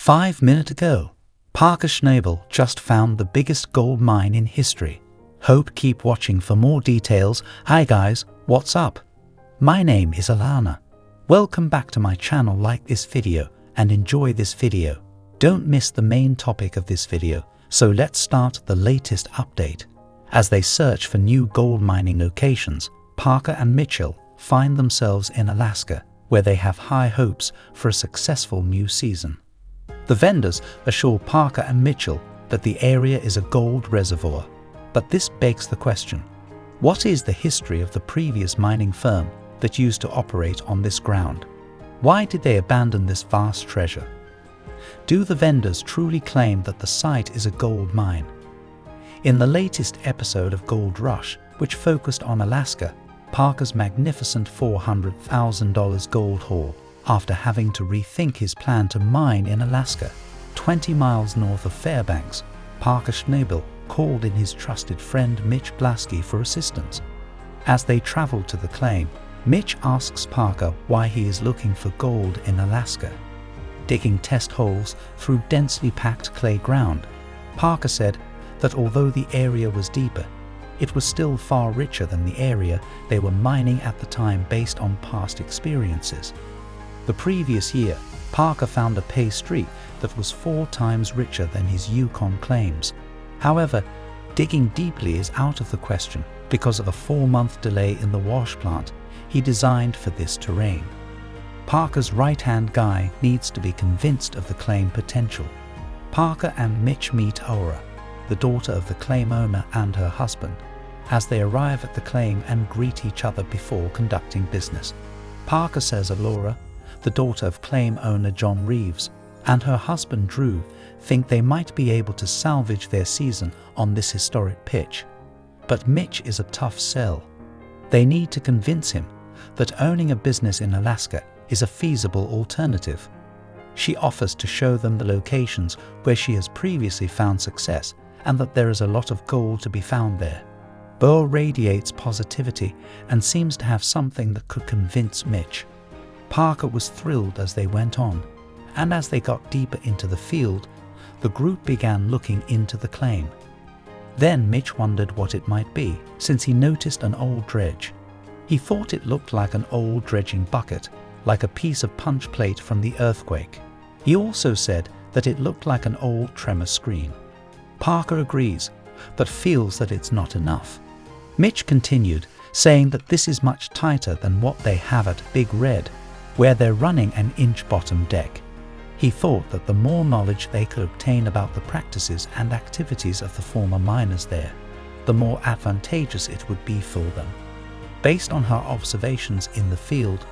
5 minutes ago, Parker Schnabel just found the biggest gold mine in history. Hope keep watching for more details. Hi guys, what's up? My name is Alana. Welcome back to my channel. Like this video and enjoy this video. Don't miss the main topic of this video. So let's start the latest update. As they search for new gold mining locations, Parker and Mitchell find themselves in Alaska, where they have high hopes for a successful new season. The vendors assure Parker and Mitchell that the area is a gold reservoir. But this begs the question, what is the history of the previous mining firm that used to operate on this ground? Why did they abandon this vast treasure? Do the vendors truly claim that the site is a gold mine? In the latest episode of Gold Rush, which focused on Alaska, Parker's magnificent $400,000 gold haul, after having to rethink his plan to mine in Alaska, 20 miles north of Fairbanks, Parker Schnabel called in his trusted friend Mitch Blasky for assistance. As they traveled to the claim, Mitch asks Parker why he is looking for gold in Alaska. Digging test holes through densely packed clay ground, Parker said that although the area was deeper, it was still far richer than the area they were mining at the time based on past experiences. The previous year, Parker found a pay streak that was 4 times richer than his Yukon claims. However, digging deeply is out of the question because of a 4-month delay in the wash plant he designed for this terrain. Parker's right-hand guy needs to be convinced of the claim potential. Parker and Mitch meet Aura, the daughter of the claim owner, and her husband, as they arrive at the claim and greet each other before conducting business. Parker says Laura, the daughter of claim owner John Reeves, and her husband Drew think they might be able to salvage their season on this historic pitch. But Mitch is a tough sell. They need to convince him that owning a business in Alaska is a feasible alternative. She offers to show them the locations where she has previously found success and that there is a lot of gold to be found there. Burr radiates positivity and seems to have something that could convince Mitch. Parker was thrilled as they went on, and as they got deeper into the field, the group began looking into the claim. Then Mitch wondered what it might be, since he noticed an old dredge. He thought it looked like an old dredging bucket, like a piece of punch plate from the earthquake. He also said that it looked like an old tremor screen. Parker agrees, but feels that it's not enough. Mitch continued, saying that this is much tighter than what they have at Big Red, where they're running an inch-bottom deck. He thought that the more knowledge they could obtain about the practices and activities of the former miners there, the more advantageous it would be for them. Based on her observations in the field,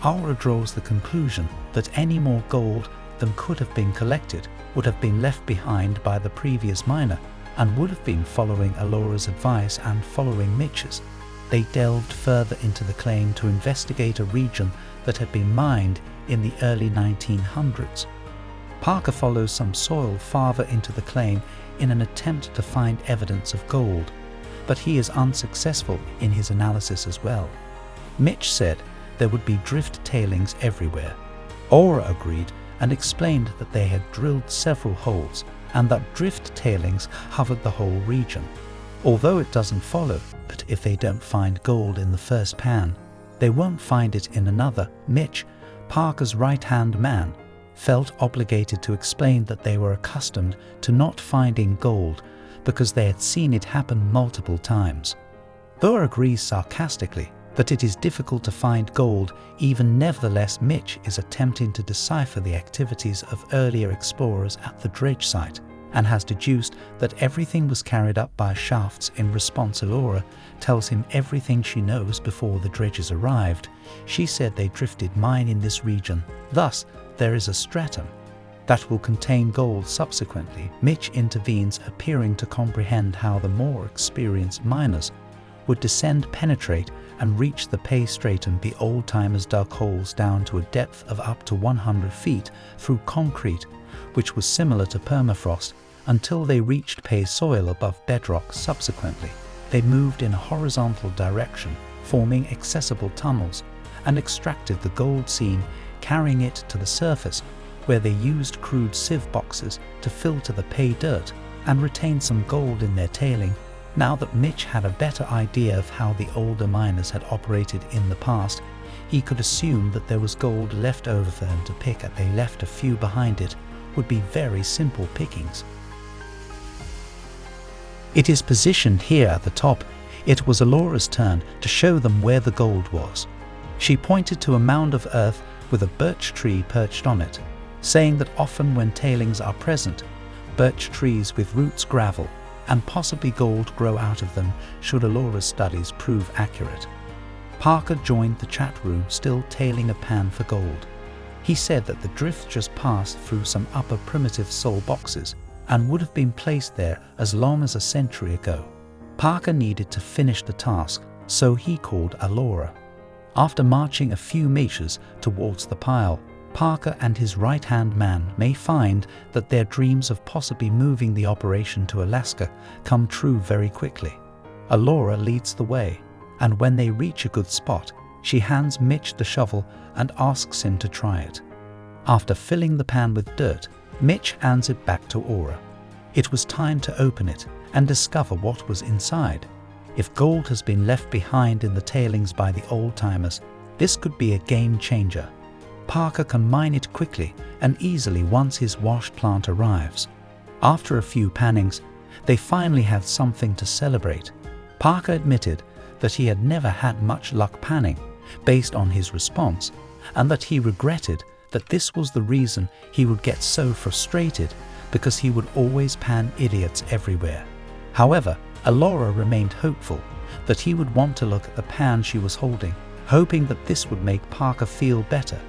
Aura draws the conclusion that any more gold than could have been collected would have been left behind by the previous miner and would have been following Alora's advice and following Mitch's. They delved further into the claim to investigate a region that had been mined in the early 1900s. Parker follows some soil farther into the claim in an attempt to find evidence of gold, but he is unsuccessful in his analysis as well. Mitch said there would be drift tailings everywhere. Aura agreed and explained that they had drilled several holes and that drift tailings covered the whole region. Although it doesn't follow that if they don't find gold in the first pan, they won't find it in another. Mitch, Parker's right-hand man, felt obligated to explain that they were accustomed to not finding gold because they had seen it happen multiple times. Thor agrees sarcastically that it is difficult to find gold. Even nevertheless, Mitch is attempting to decipher the activities of earlier explorers at the dredge site and has deduced that everything was carried up by shafts. In response, Laura tells him everything she knows before the dredges arrived. She said they drifted mine in this region, thus there is a stratum that will contain gold subsequently. Mitch intervenes, appearing to comprehend how the more experienced miners would descend, penetrate, and reach the pay stratum. The old-timers dug holes down to a depth of up to 100 feet through concrete, which was similar to permafrost, until they reached pay soil above bedrock. Subsequently, they moved in a horizontal direction, forming accessible tunnels, and extracted the gold seam, carrying it to the surface, where they used crude sieve boxes to filter the pay dirt and retain some gold in their tailing. Now that Mitch had a better idea of how the older miners had operated in the past, he could assume that there was gold left over for them to pick, and they left a few behind. It would be very simple pickings. It is positioned here at the top. It was Alora's turn to show them where the gold was. She pointed to a mound of earth with a birch tree perched on it, saying that often when tailings are present, birch trees with roots, gravel, and possibly gold grow out of them should Alora's studies prove accurate. Parker joined the chat room, still tailing a pan for gold. He said that the drift just passed through some upper primitive soul boxes and would have been placed there as long as a century ago. Parker needed to finish the task, so he called Alora. After marching a few meters towards the pile, Parker and his right-hand man may find that their dreams of possibly moving the operation to Alaska come true very quickly. Alora leads the way, and when they reach a good spot, she hands Mitch the shovel and asks him to try it. After filling the pan with dirt, Mitch hands it back to Aura. It was time to open it and discover what was inside. If gold has been left behind in the tailings by the old-timers, this could be a game changer. Parker can mine it quickly and easily once his wash plant arrives. After a few pannings, they finally had something to celebrate. Parker admitted that he had never had much luck panning, based on his response, and that he regretted that this was the reason he would get so frustrated, because he would always pan idiots everywhere. However, Alora remained hopeful that he would want to look at the pan she was holding, hoping that this would make Parker feel better.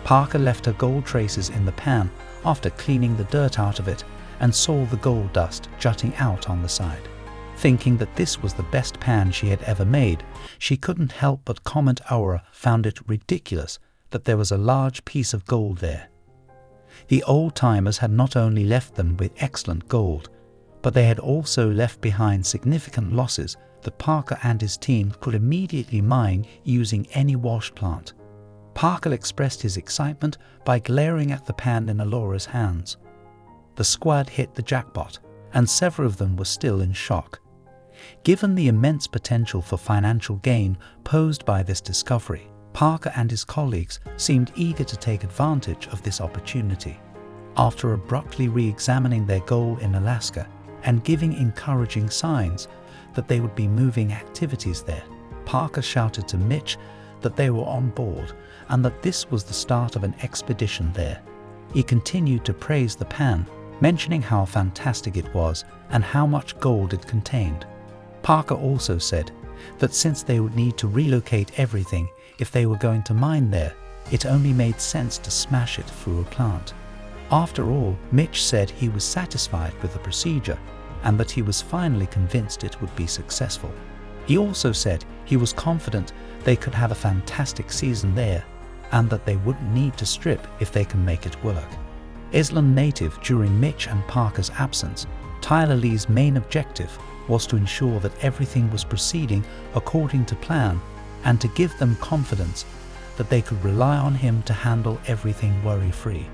Parker left her gold traces in the pan after cleaning the dirt out of it and saw the gold dust jutting out on the side. Thinking that this was the best pan she had ever made, she couldn't help but comment Aura found it ridiculous that there was a large piece of gold there. The old-timers had not only left them with excellent gold, but they had also left behind significant losses that Parker and his team could immediately mine using any wash plant. Parker expressed his excitement by glaring at the pan in Alora's hands. The squad hit the jackpot, and several of them were still in shock. Given the immense potential for financial gain posed by this discovery, Parker and his colleagues seemed eager to take advantage of this opportunity. After abruptly re-examining their goal in Alaska and giving encouraging signs that they would be moving activities there, Parker shouted to Mitch that they were on board and that this was the start of an expedition there. He continued to praise the pan, mentioning how fantastic it was and how much gold it contained. Parker also said that since they would need to relocate everything if they were going to mine there, it only made sense to smash it through a plant. After all, Mitch said he was satisfied with the procedure and that he was finally convinced it would be successful. He also said he was confident they could have a fantastic season there and that they wouldn't need to strip if they can make it work. Island native during Mitch and Parker's absence, Tyler Lee's main objective was to ensure that everything was proceeding according to plan and to give them confidence that they could rely on him to handle everything worry-free.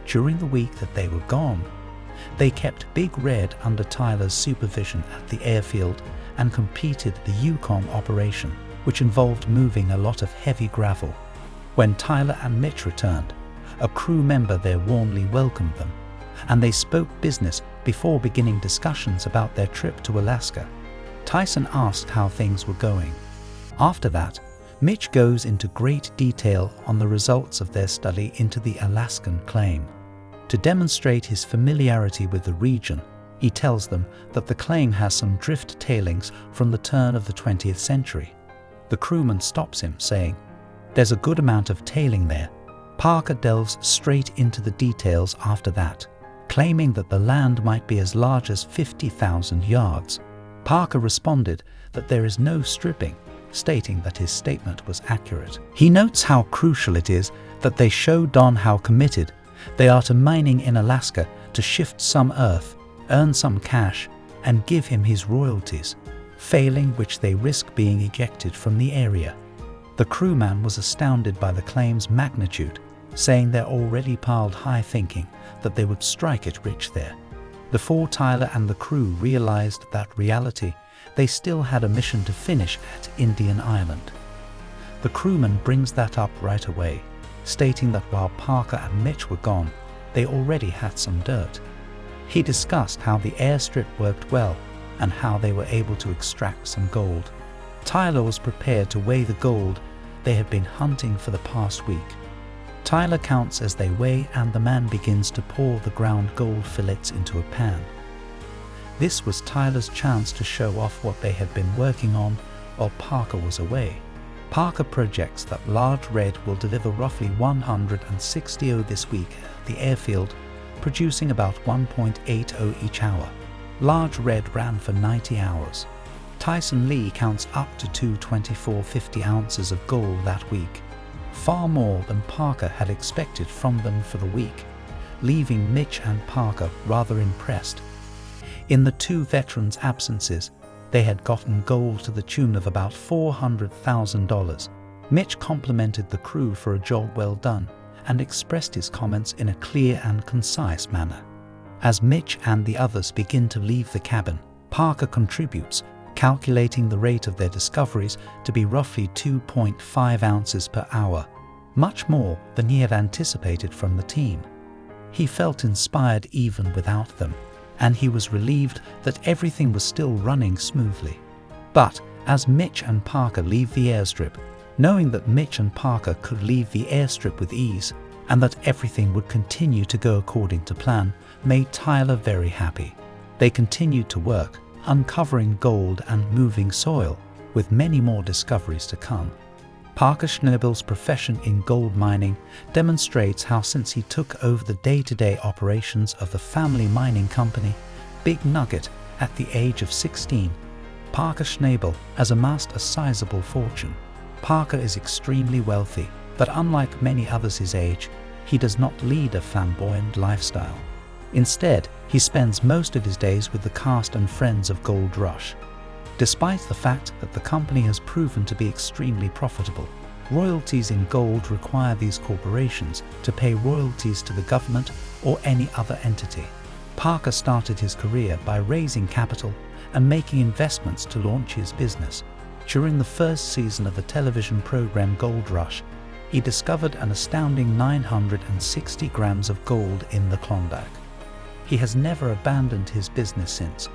During the week that they were gone, they kept Big Red under Tyler's supervision at the airfield and completed the Yukon operation, which involved moving a lot of heavy gravel. When Tyler and Mitch returned, a crew member there warmly welcomed them, and they spoke business before beginning discussions about their trip to Alaska. Tyson asked how things were going. After that, Mitch goes into great detail on the results of their study into the Alaskan claim. To demonstrate his familiarity with the region, he tells them that the claim has some drift tailings from the turn of the 20th century. The crewman stops him, saying, "There's a good amount of tailing there." Parker delves straight into the details after that, claiming that the land might be as large as 50,000 yards. Parker responded that there is no stripping, stating that his statement was accurate. He notes how crucial it is that they show Don how committed they are to mining in Alaska to shift some earth, earn some cash, and give him his royalties, failing which they risk being ejected from the area. The crewman was astounded by the claim's magnitude, saying they're already piled high, thinking that they would strike it rich there. Before Tyler and the crew realized that reality, they still had a mission to finish at Indian Island. The crewman brings that up right away, stating that while Parker and Mitch were gone, they already had some dirt. He discussed how the airstrip worked well and how they were able to extract some gold. Tyler was prepared to weigh the gold they had been hunting for the past week. Tyler counts as they weigh, and the man begins to pour the ground gold fillets into a pan. This was Tyler's chance to show off what they had been working on while Parker was away. Parker projects that Large Red will deliver roughly 160 this week at the airfield, producing about 1.80 each hour. Large Red ran for 90 hours. Tyson Lee counts up to 224.50 ounces of gold that week, far more than Parker had expected from them for the week, leaving Mitch and Parker rather impressed. In the two veterans' absences, they had gotten gold to the tune of about $400,000. Mitch complimented the crew for a job well done and expressed his comments in a clear and concise manner. As Mitch and the others begin to leave the cabin, Parker contributes, calculating the rate of their discoveries to be roughly 2.5 ounces per hour, much more than he had anticipated from the team. He felt inspired even without them, and he was relieved that everything was still running smoothly. But as Mitch and Parker leave the airstrip, knowing that Mitch and Parker could leave the airstrip with ease and that everything would continue to go according to plan, made Tyler very happy. They continued to work, uncovering gold and moving soil, with many more discoveries to come. Parker Schnabel's profession in gold mining demonstrates how, since he took over the day-to-day operations of the family mining company, Big Nugget, at the age of 16, Parker Schnabel has amassed a sizable fortune. Parker is extremely wealthy, but unlike many others his age, he does not lead a flamboyant lifestyle. Instead, he spends most of his days with the cast and friends of Gold Rush. Despite the fact that the company has proven to be extremely profitable, royalties in gold require these corporations to pay royalties to the government or any other entity. Parker started his career by raising capital and making investments to launch his business. During the first season of the television program Gold Rush, he discovered an astounding 960 grams of gold in the Klondike. He has never abandoned his business since,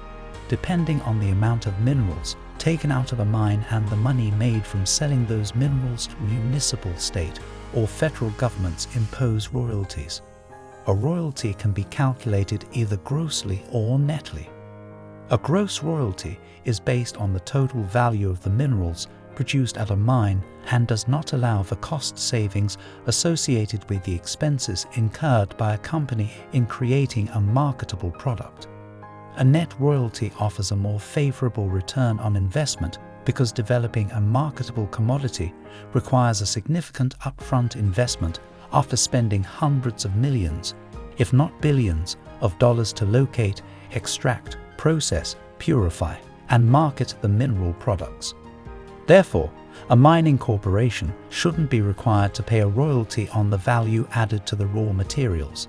depending on the amount of minerals taken out of a mine and the money made from selling those minerals to municipal, state, or federal governments impose royalties. A royalty can be calculated either grossly or netly. A gross royalty is based on the total value of the minerals produced at a mine and does not allow for cost savings associated with the expenses incurred by a company in creating a marketable product. A net royalty offers a more favorable return on investment because developing a marketable commodity requires a significant upfront investment after spending hundreds of millions, if not billions, of dollars to locate, extract, process, purify, and market the mineral products. Therefore, a mining corporation shouldn't be required to pay a royalty on the value added to the raw materials.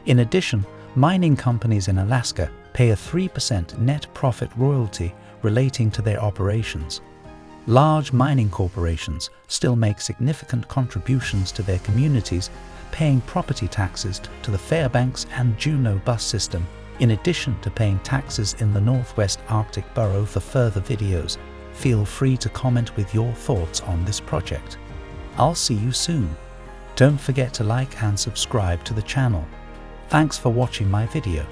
In addition, mining companies in Alaska pay a 3% net profit royalty relating to their operations. Large mining corporations still make significant contributions to their communities, paying property taxes to the Fairbanks and Juneau bus system, in addition to paying taxes in the Northwest Arctic Borough. For further videos, feel free to comment with your thoughts on this project. I'll see you soon. Don't forget to like and subscribe to the channel. Thanks for watching my video.